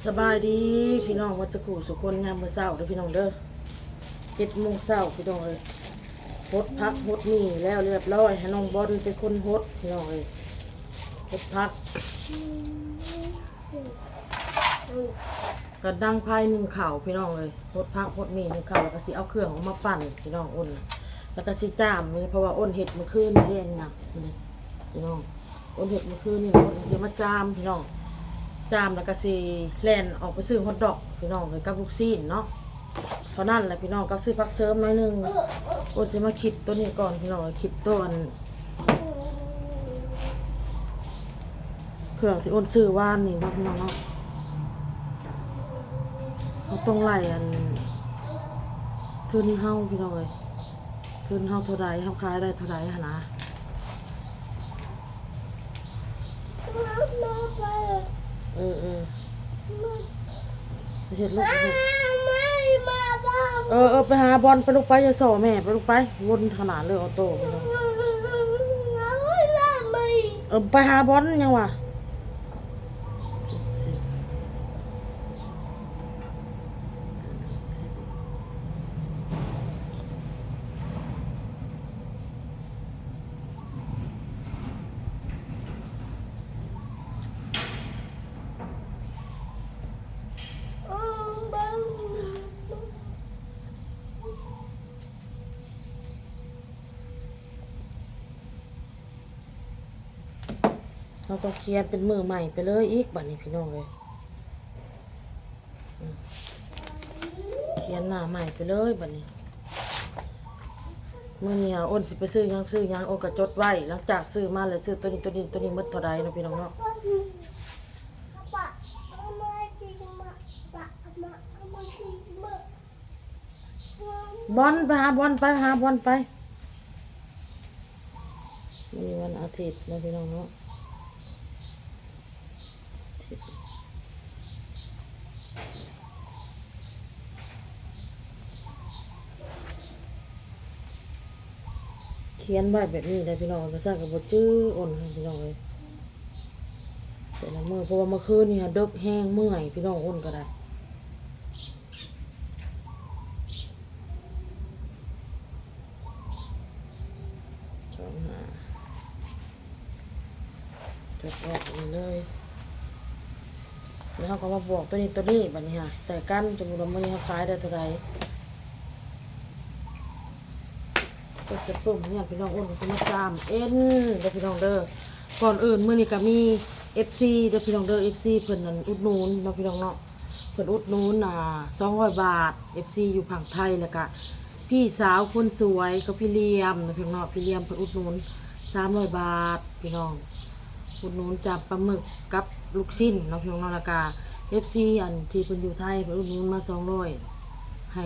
สบายดีพี่น้องวัดสกูสุคนงามมื้อเช้าเด้อพี่น้องเด้อ7 โมงเช้าพี่น้องเอ้ยฮดพักฮดหมี่แล้วเรียบร้อยให้น้องบอลเป็นคนฮดพี่น้องเอ้ยฮดพักกระดังพาย1 ข่าวพี่น้องเลยฮดพักฮดหมี่1 ข่าวแล้วก็สิเอาเครื่องออกมาปั่นพี่น้องอ้นแล้วก็สิจ้ามนี่เพราะว่าอ้นเฮ็ดเมื่อคืนนี่เองนะพี่น้องอ้นเฮ็ดเมื่อคืนนี่อ้นสิมาจ้ามพี่น้องจามแล้วก็สิแล่นออกไปซื้อฮอทดอกพี่น้องเลยกับลูกซีนเนาะเท่านั้นแหละพี่น้องก็ซื้อผักเสริมหน่อยนึงอ้นจะมาคิดตัวนี้ก่อนพี่น้องคิดตัวเครื่องที่อ้นซื้อว่านนี่เนาะพี่น้องเนาะเขาต้องไล่ทุนเฮาพี่น้องเลยทุนเฮาเท่าไรเฮาขายได้เท่าไรหนะเห็ดลูกไปหาบอลไปลูกไปจะสอแม่ไปลูกไปวนขนาดเลยออโต้ไปหาบอลยังวะเราต้องเขียนเป็นมือใหม่ไปเลยอีกบัดนี้พี่น้องเลยเขียนหน้าใหม่ไปเลยบัดนี้เมื่อนี้อ้นสิไปซื้อยังอ้นก็จดไว้หลังจากซื้อมาเลยซื้อตัวนี้หมดเท่าใดเนาะพี่น้องเนาะบอลไปหาบอลไปหาบอลไปมีวันอาทิตย์นะพี่น้องเนาะเขียนไว้แบบนี้เลยพี่น้องก็สร้างกับบทชื่ออ่อนพี่น้องเลยแต่ละมือเพราะว่าเมื่อคืนนี่ดึกแห้งเมื่อยพี่น้องอ่อนก็ได้ช่องหาจดออกเลยแล้วเขาก็มาบอกตัวนี้แบบนี้ค่ะใส่กันจนรวมมันนี้เขาขายได้เท่าไหร่ก็จะปุ่มเนี่ยพี่น้องอ้นก็มาจามเด้อพี่น้องเด้อก่อนอื่นมื้อนี้ก็มี FC เด้อพี่น้องเด้อ FC เพิ่นนั่นอุดหนุนเนาะพี่น้องเนาะเพิ่นอุดหนุน200 บาท FC อยู่ฝั่งไทยแล้วก็พี่สาวคนสวยก็พี่เลียมเนาะพี่น้องเนาะพี่เลียมเพิ่นอุดหนุน300 บาทพี่น้องอุดหนุนจากปลาหมึกกับลูกชิ้นเนาะพี่น้องเนาะแล้วก็ FC อันที่เพิ่นอยู่ไทยเพิ่นอุดหนุนมา200ให้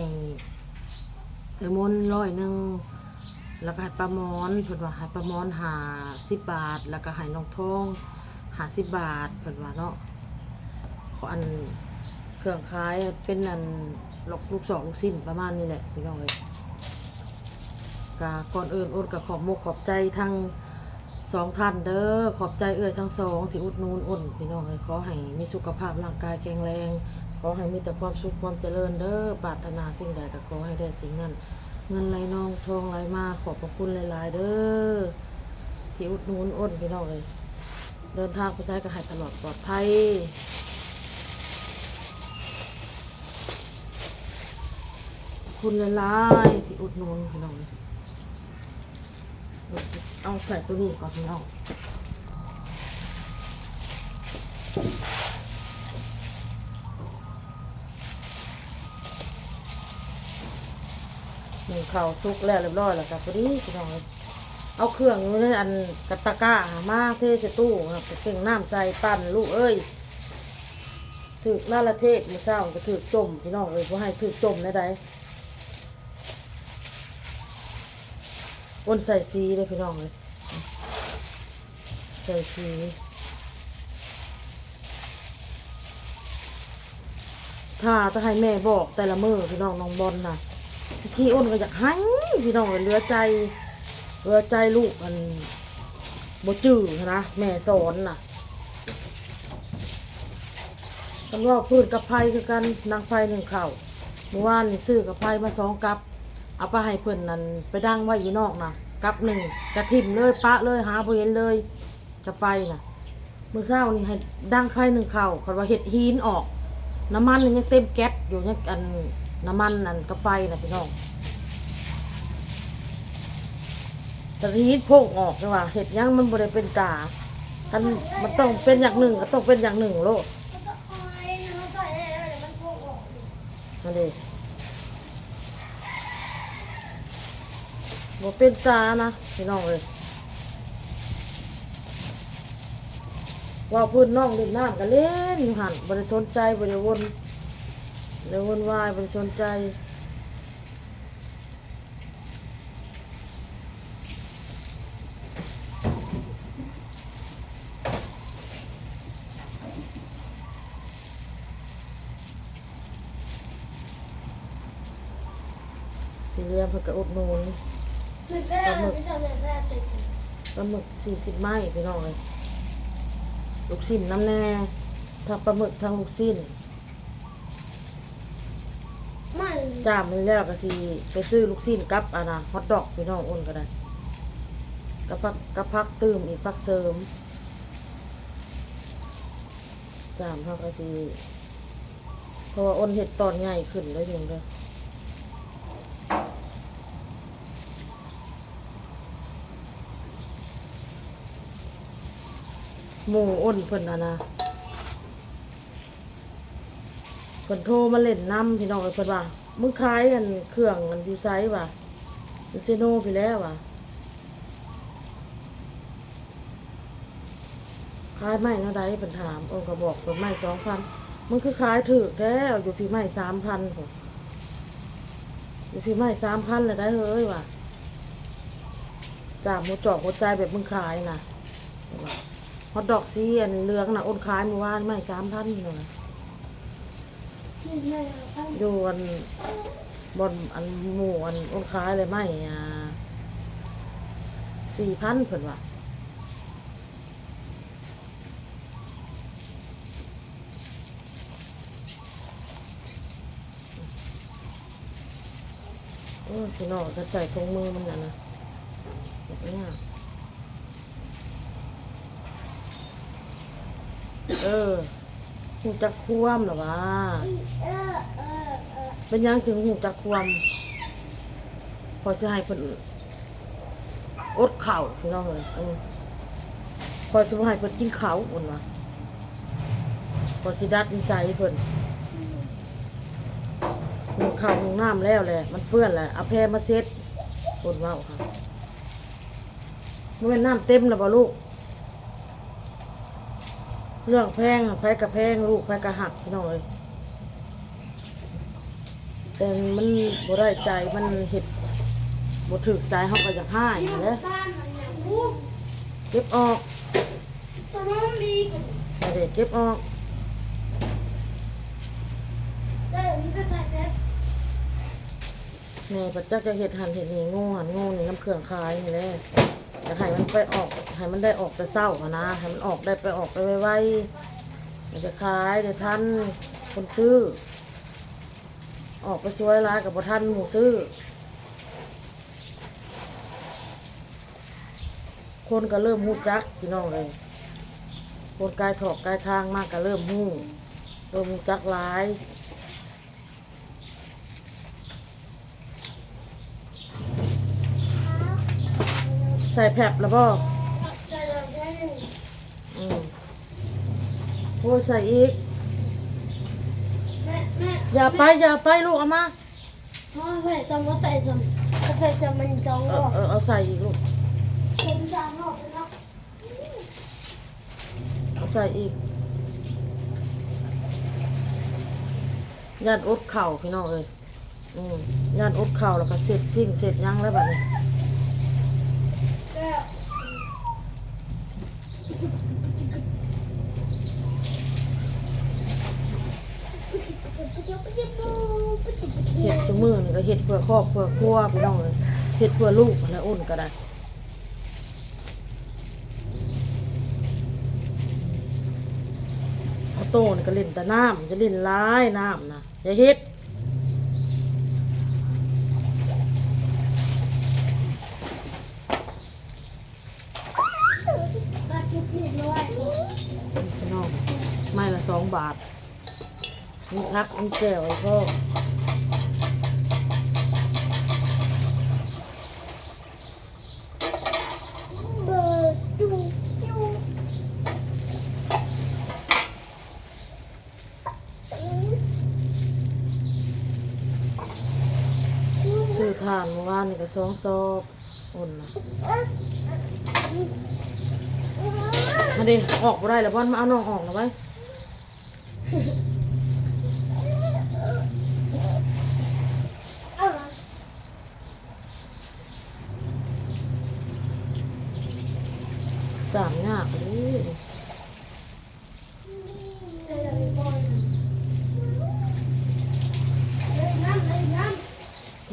เทอร์มน100แล้วก็ให้ปลาหมอนเพิ่นว่าให้ปลาหมอน50 บาทแล้วก็ให้น้องทอง50 บาทเพิ่นว่าเนาะขอเครื่องขายเป็นลูกสองลูกสิ้นประมาณนี้แหละพี่น้องเอ้ยก็ก่อนอื่นอ้นก็ขอบใจทั้ง2 ท่านเด้อขอบใจทั้ง2ที่อุดหนุนอ้นพี่น้องเอ้ยขอให้มีสุขภาพร่างกายแข็งแรงขอให้มีแต่ความสุขความเจริญเด้อปรารถนาสิ่งใดก็ขอให้ได้สิ่งนั้นเงินไหลน้องทองไหลมาขอบพระคุณหลายๆเด้อที่อุดหนุนอ้นพี่น้องเลยเดินทางไปใช้ก็ให้ตลอดปลอดภัยคุณหลายๆที่อุดหนุนพี่น้องเลยเอาใส่ตัวนี้ก่อนพี่น้องหนึ่งข้าวซุกแล้วเรียบร้อยแล้วกับพอดีพี่น้องเลยเอาเครื่องอยู่ในกระตะกร้ามาเทใส่ตู้ครับเก่งน้ำใจปั่นลูกเอ้ยถึกน่าละเทศมือเศร้าก็ถึกจมพี่น้องเลยเพราะให้ถึกจมได้อ้นใส่ซีเลยพี่น้องเลยใส่ซีถ้าจะให้แม่บอกแต่ละมือพี่น้องน้องบอลน่ะที่อ้นก็อยากให้พี่น้องเลยเหลือใจลูกบ่จื้อนะแม่สอนน่ะ กันว่าพืชกับไผ่คือกันนางไผ่หนึ่งเข่าเมื่อวานนี่ซื้อกับไผ่มา2 กับเอาไปให้เพิ่นนั่นไปดังไว้อยู่นอกนะกับหนึ่งกระถิ่มเลยปะเลยหาบ่เห็นเลยจะไปน่ะมื้อเช้านี่ให้ดังไผ่หนึ่งเข่าเพราะว่าเห็ดหีนออกน้ำมันนี่ยังเต็มแก๊สอยู่ยังอันน้ำมันอันกับไฟน่ะพี่น้องแต่หีนโพ่งออกเลยว่าเห็ดยังมันบ่ได้เป็นกากันมันต้องเป็นอย่างหนึ่งก็ต้องเป็นอย่างหนึ่งโลดนั่นเองบ่เป็นตานะพี่น้องเลยว่าพื้นน้องเล่นน้ำกันเล่นอยู่หันบ่ได้สนใจบ่ได้วนเลยวนวายบ่ได้สนใจที่เลี้ยงเพิ่นก็อุดหนุนปลาหมึก40 ไม้พี่น้องเลยลูกชิ้นน้ำแน่ทั้งปลาหมึกทั้งลูกชิ้นจ้ามันแล้วก็สิไปซื้อลูกชิ้นกับอันน่ะฮอทดอกพี่น้องอ้นก็ได้กับพักตื่มอีกพักเสริมจ้ามเฮาก็สิเพราะว่าอ้นเฮ็ดตอนใหญ่ขึ้นแล้วอยู่เด้อหมู่อ้นเพิ่นนะเพิ่นโทรมาเล่นน้ำพี่น้องเพิ่นว่ามึงขายกันเครื่องกันอยู่ไซว่ะอยู่เซโนไปแล้วว่ะขายไม้เท่าใดเพิ่นถามอ้นก็บอกเพิ่นไม้2,000มึงคือขายถูกแท้อยู่พี่ไม้3,000พุ่นอยู่พี่ไม้3,000แล้วได้เฮ้ยว่ะจากหมูจอกหัวใจแบบมึงขายน่ะฮอทดอกสีอันเหลืองน่ะอ้นขายเมื่อวานไม้3,000นี่น่ะอยู่อันบนอันหมู่อันอ้นขายเลยไม้4,000เพิ่นว่าพี่น้องจะใส่ถุงมือมันนะแบบนี้หูจักควมหรอวะเป็นยังถึงหูจักควมพอจะให้เพิ่นอดข้าวพี่น้องเลยพอจะให้เพิ่นกินข้าวอุ่นวะพอสิดัดนิสัยเพิ่นหุงข้าวหุงน้ำแล้วแหละมันเปื้อนแหละเอาแพรมาเซ็ตอุ่นว่าค่ะมันเป็นน้ำเต็มแล้วบ่ลูกเรื่องแพงแพ้กับแพงลูกแพ้กับหักพี่น้องเลยแต่มันบ่ได้ใจมันเห็ดบ่ถึกใจเขาก็อยากให้เลยเก็บออกเด็กเก็บออกแม่ปัจจักจะเห็ดหันเห็ดนี่โง่หันโง่นี่น้ำเครื่องคายนี่แหละอยากให้มันไปออกให้มันได้ออกแต่เศร้าอะนะให้มันออกได้ไปออกไปไวๆมันจะขายเดี๋ยวทันคนซื้อออกไปช่วยร้านกับบ่ทันหมูซื้อคนก็เริ่มหูจักพี่น้องเลยคนกายถอกกายทางมากก็เริ่มหูจักหลายใส่แผบแล้วบ่โอ้ใส่อีกอย่าไปลูกเอามาใส่จำว่าใส่จำมันจองหรอเอาใส่อีกลูกเป็นจางหรอเป็นเนาะเอาใส่อีกย่านอดเข่าพี่น้องเอ้ยย่านอดเข่าแล้วก็เสร็จชิ่งเสร็จยังแล้วแบบนี้เห็ดตัวมือนี่ก็เห็ดเพื่อครอบเพื่อครัวพี่น้องเลยเห็ดเพื่อลูกแล้วอ้นก็ได้ โตนี่ก็เล่นแต่น้ำจะเล่นร้ายน้ำนะอย่าเฮ็ดมาจุดนี่ด้วย พี่น้องไม้ละ2 บาทมีพักมีแก้วไอ้พ่อเบอร์จูจู ชื่อทานเมื่อวานนี่ก็2 ซอบอุ่นนะมาดิออกบ่ได้แล้วบอลมาเอาน้องออกหน่อยไว้จามยากเลย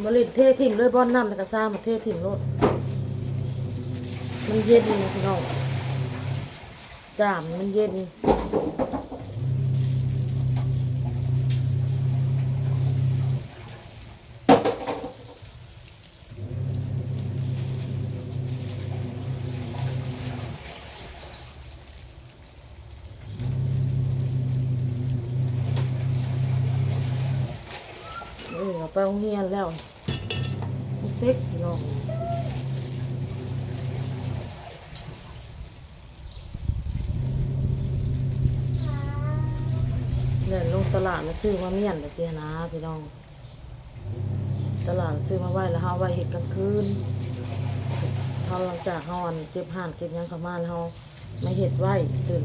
มาเล่นเทถิ่มเลยบอลน้ำในกระซ่ามาเทถิ่มรถมันเย็นพี่น้องจามมันเย็นเราไปโรงเรียนแล้วเต็กพี่น้องเนี่ยลงตลาดมาซื้อมาเมี่ยนไปเสียนะพี่น้องตลาดซื้อมาไว้แล้วเฮาไว้เห็ดกลางคืนเขาหลังจากเฮาอันเก็บห่านเก็บหยังเข้ามาแล้วเฮาไม่เห็ดไว้ตื่น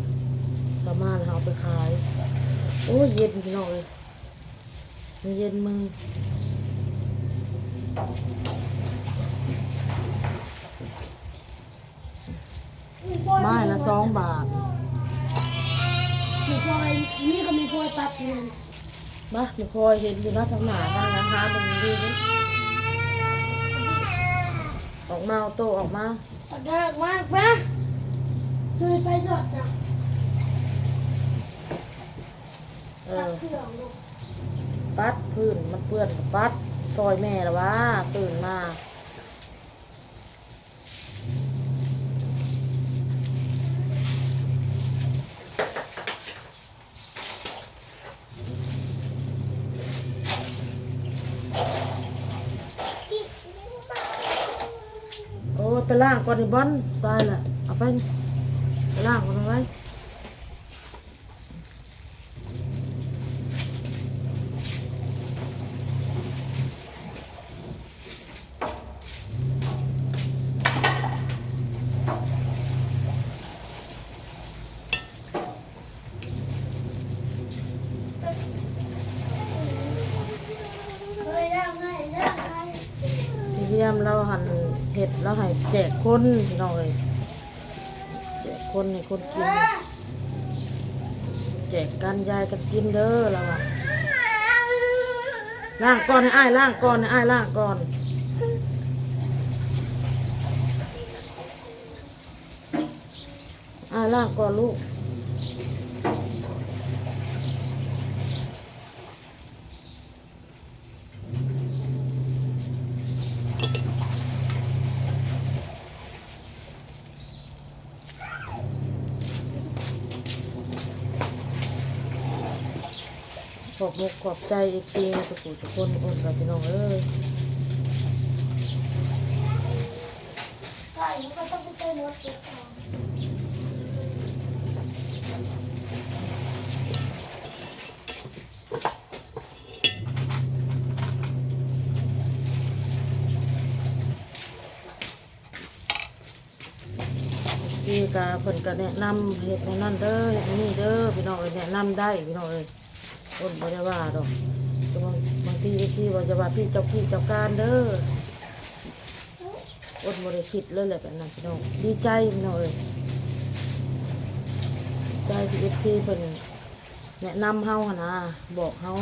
เข้ามาแล้วเฮาเอาไปขายโอ้ยเย็นพี่น้องเลยมันเย็นมึงไม้ละ2 บาทมีพลอยนี่ก็มีพลอยปัดเงิน บ้าไม่คอยเห็นอยู่นะทางหนาทางนะคะตรงนี้ดิออกมาเอาโตออกมา ปัดยากมากปะเคยไปสดจ้ะ เอ ตั อ ดเครื่องลูก ปัดพื้นมันเปื้อนกับปัดซอยแม่ละวะตื่นมาโอ้ไปล่างก่อนดิบอลตายละเอาไปล่างก่อนเอาไว้เคยได้ไงได้ไง พี่เยี่ยมเราหั่นเห็ดแล้วให้แจกคนพี่น้องเลยแจกคนให้คนกินแจกกันยายกันกินเด้อเราอะล่างก่อนให้อ้ายล่างก่อนให้อ้ายล่างก่อนอ้ายล่างก่อนลูกขอบมุกขอบใจอีกทีนะทุกคนทุกคนคนกับพี่น้องเอ้ย ใช่แล้วก็ต้องไปเต้นรถเก็บของ พี่กาเพิ่นก็แนะนำเฮ็ดในนั่นเด้อเฮ็ดในนี่เด้อพี่น้องเอ้ยแนะนำได้พี่น้องเอ้ยคนบ่ได้ว่าดอกแต่บางทีพี่ว่าจะว่าพี่เจ้าการเด้อคนบ่ได้คิดเลยแหละแบบนั้นพี่น้องดีใจพี่น้องเอ้ยใจที่พี่เพิ่นแนะนำเฮาหั่นนะบอกเฮา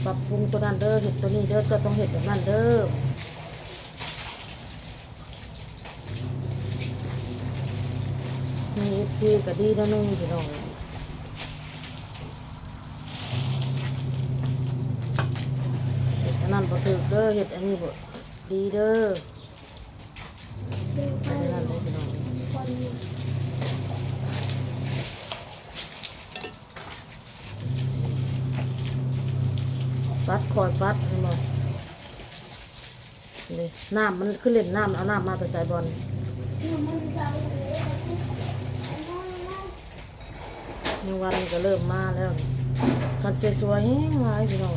ปรับปรุงตัวนั้นเด้อเฮ็ดตัวนี้เด้อจะต้องเฮ็ดแบบนั้นเด้อนี่พี่ก็ดีแล้วนึงพี่น้อง บ่ถูกเด้อเฮ็ดอันนี้บ่ดีเด้อ เดินไป อันนั้นเลยพี่น้อง คนนี้ ปัดคอยปัดให้หมดนี่น้ำมันขึ้นเล่นน้ำเอาน้ำมาไปใส่บอล มันจะเอาเลย ในวันก็เริ่มมาแล้วคันสวยๆแห้งหลายพี่น้อง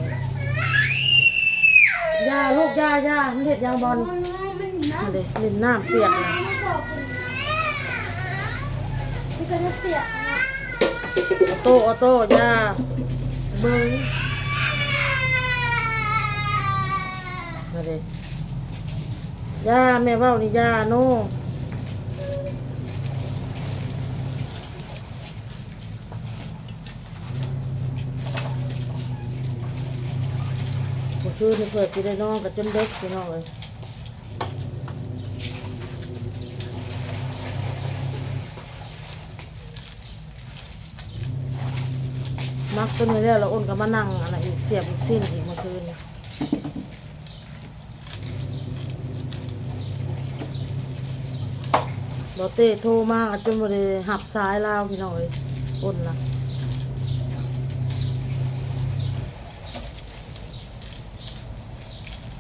ยาลูกยามันเห็ดยางบอล มันนะ มาเลยเล่นน้ำเปียกเลย มันก็จะเสียนะ ออโต้ยาเบิ้งมาเลยยาแม่เว้านี่ยาโน่ผมชื่อที่เปิดสิได้น้องกับจนเด็กพี่น้องเลยมักตัวนี้แล้วเราอ้นก็มานั่งอะไรอีกเสียบอีกสิ้นอีกเมื่อคืนบอเต้โทรมากจนบ่ได้หับสายลาวพี่น้องเลยอ้นนะ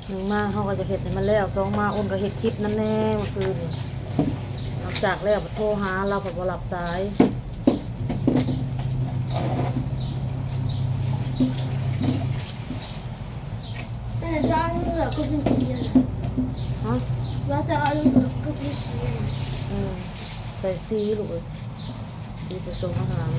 หนึ่งมาเขาก็จะเห็ดให้มันแล้วสองมาอ้นก็เห็ดคลิปนั่นแน่เมื่อคืนหลังจากแล้วโทรหาเราผัดบ่หลับสาย แต่จะเอาเหลือก็เป็นสีนะ ฮะ ว่าจะเอาเหลือก็เป็นสีนะ ใส่ซีลูกเอ้ยซีผสมอาหาร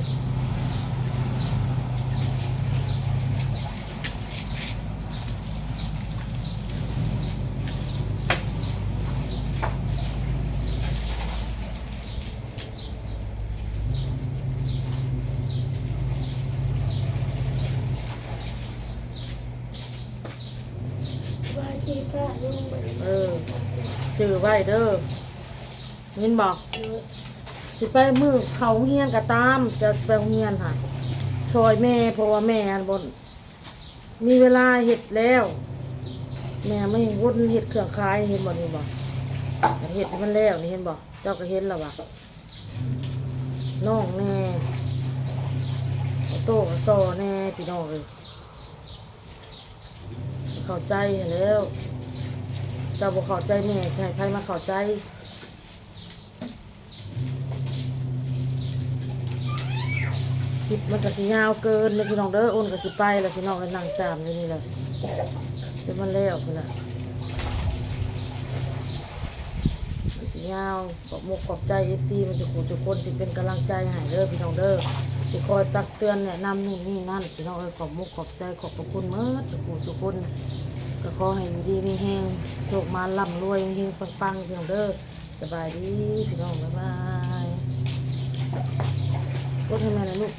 ว่าจีก็ลงไป จือไว้เด้อยินบอกสิไปมือเขาเฮียนก็ตามจะไปโรงเฮียนค่ะช่วยแม่เพราะว่าแม่บนมีเวลาเห็ดแล้ว แม่ไม่วนเห็ดเครื่องคายเห็นบ่นี่บ่เห็ดให้มันแล้วนี่เห็นบ่เจ้าก็เห็นแล้วบ่น้องแน่โตกับซอแน่พี่น้องเลยเข้าใจแล้วเจ้าบ่เข้าใจแม่ใช่ใครมาเข้าใจคลิปมันก็สิยาวเกินเลยพี่น้องเด้ออ้นก็สิไปแล้วพี่น้องก็นั่งจามอยู่นี่แหละเดี๋ยวมันแล้วพุ่นน่ะมันสิยาวขอบมกขอบใจ FC มันจะขู่ทุกคนที่เป็นกำลังใจให้เด้อพี่น้องเด้อที่คอยตักเตือนแนะนำนู่นนี่นั่นพี่น้องเอ้ยขอบมกขอบใจขอบพระคุณเมื่อทุกคนทุกคนก็ขอให้อยู่ดีมีแห้งโชคมาร่ำรวยเฮงปังๆพี่น้องเด้อสบายดีพี่น้องบ๊ายบายกดให้แม่นะลูก